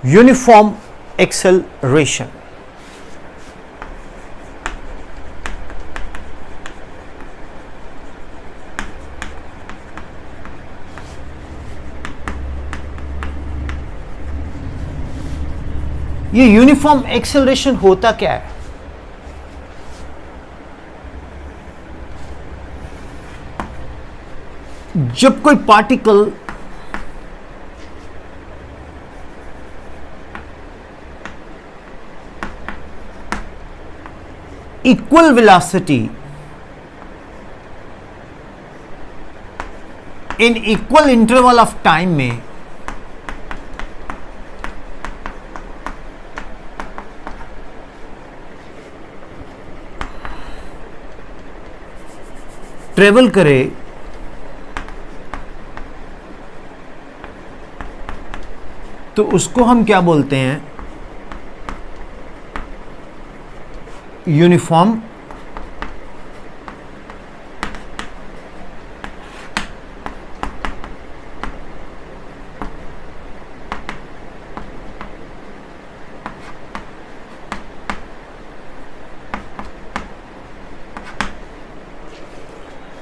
Uniform acceleration. ये uniform acceleration होता क्या है? जब कोई particle equal velocity in equal interval of time में ट्रेवल करे तो उसको हम क्या बोलते हैं? यूनिफॉर्म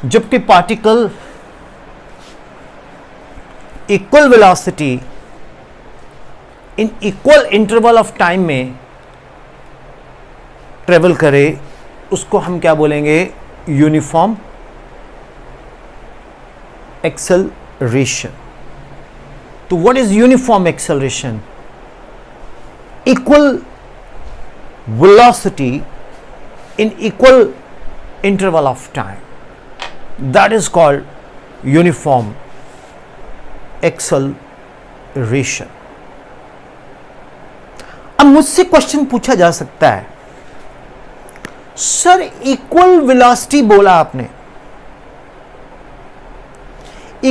जबकि particle equal velocity in equal interval of time में ट्रेवल करे उसको हम क्या बोलेंगे? Uniform acceleration. तो what is uniform acceleration? Equal velocity in equal interval of time, that is called uniform acceleration। अब मुझसे क्वेश्चन पूछा जा सकता है, सर इक्वल वेलोसिटी बोला आपने,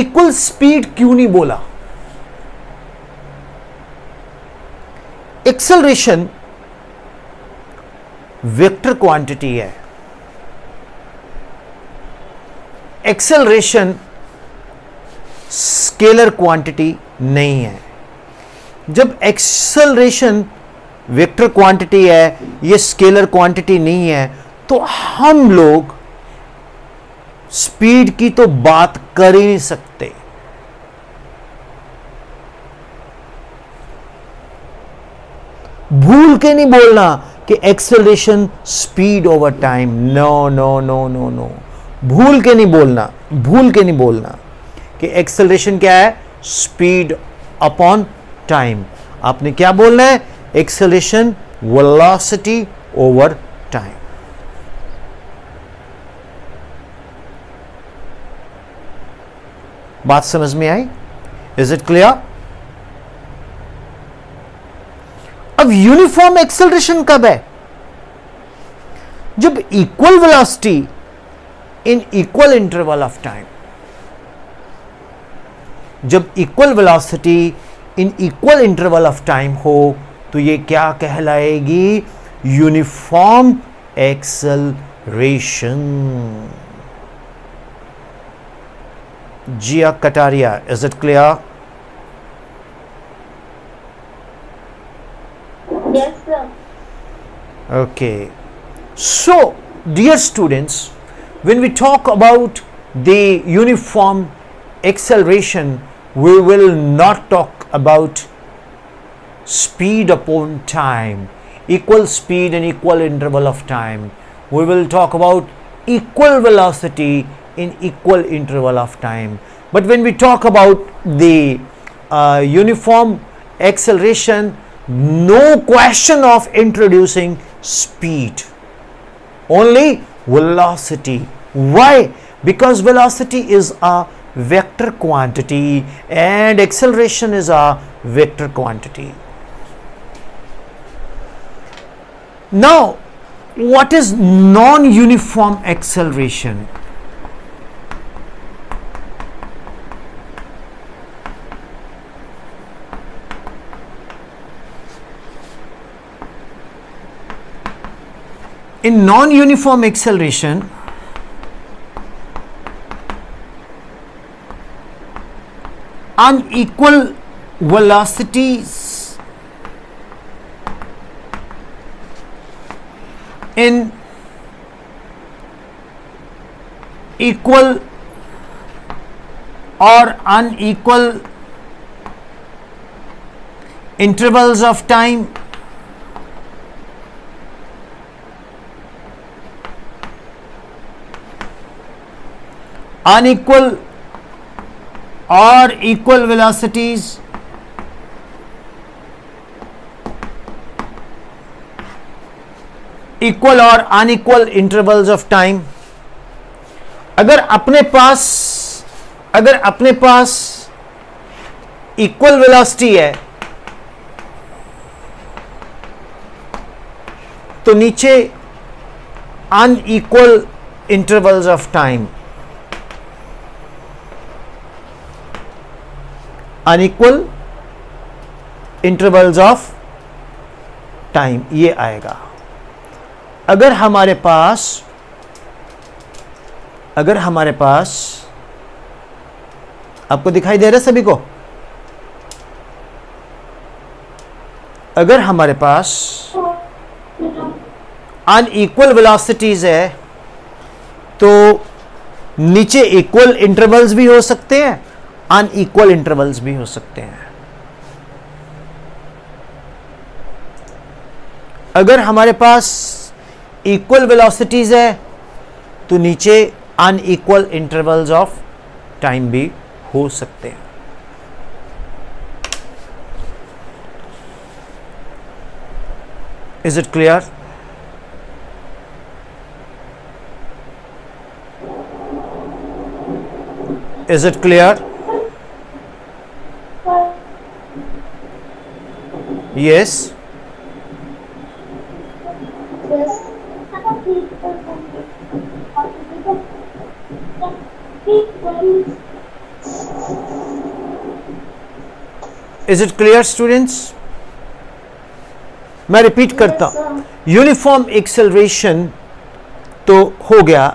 इक्वल स्पीड क्यों नहीं बोला? एक्सेलरेशन वेक्टर क्वांटिटी है, एक्सेलरेशन स्केलर क्वांटिटी नहीं है। जब एक्सेलरेशन वेक्टर क्वांटिटी है, ये स्केलर क्वांटिटी नहीं है, तो हम लोग स्पीड की तो बात कर ही नहीं सकते। भूल के नहीं बोलना कि acceleration speed over time, no no no no no, भूल के नहीं बोलना, भूल के नहीं बोलना कि एक्सेलरेशन क्या है? Speed upon time. आपने क्या बोलना है? Acceleration velocity over time. बात समझ में आई? Is it clear? अब यूनिफॉर्म एक्सेलरेशन कब है? जब equal velocity in equal interval of time, जब equal velocity in equal interval of time हो तो ये क्या कहलाएगी? Uniform acceleration. Jiya Kataria, is it clear? Yes, sir. Okay. So, dear students, when we talk about the uniform acceleration, we will not talk about speed upon time, equal speed and equal interval of time. We will talk about equal velocity in equal interval of time. But when we talk about the uniform acceleration, no question of introducing speed, only velocity. Why? Because velocity is a vector quantity and acceleration is a vector quantity. Now, what is non-uniform acceleration? In non-uniform acceleration, unequal velocities in equal or unequal intervals of time, unequal or equal velocities, equal और unequal intervals of time. अगर अपने पास equal velocity है तो नीचे unequal intervals of time, unequal intervals of time ये आएगा। अगर हमारे पास आपको दिखाई दे रहा है सभी को, अगर हमारे पास अनइक्वल वेलोसिटीज है तो नीचे इक्वल इंटरवल्स भी हो सकते हैं, अनइक्वल इंटरवल्स भी हो सकते हैं। अगर हमारे पास इक्वल वेलोसिटीज है तो नीचे अनइक्वल इंटरवल्स ऑफ टाइम भी हो सकते हैं। Is it clear? Is it clear? Yes. Is it clear students? मैं रिपीट करता हूं, यूनिफॉर्म एक्सेलरेशन तो हो गया।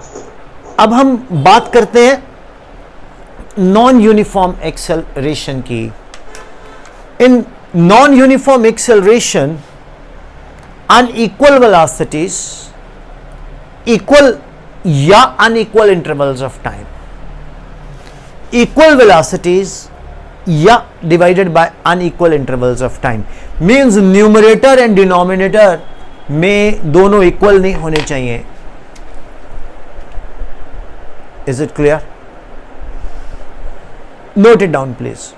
अब हम बात करते हैं नॉन यूनिफॉर्म एक्सेलरेशन की। In non uniform acceleration unequal velocities, equal या unequal intervals of time, equal velocities या divided by unequal intervals of time, means numerator and denominator में दोनों इक्वल नहीं होने चाहिए। Is it clear? Note it down please.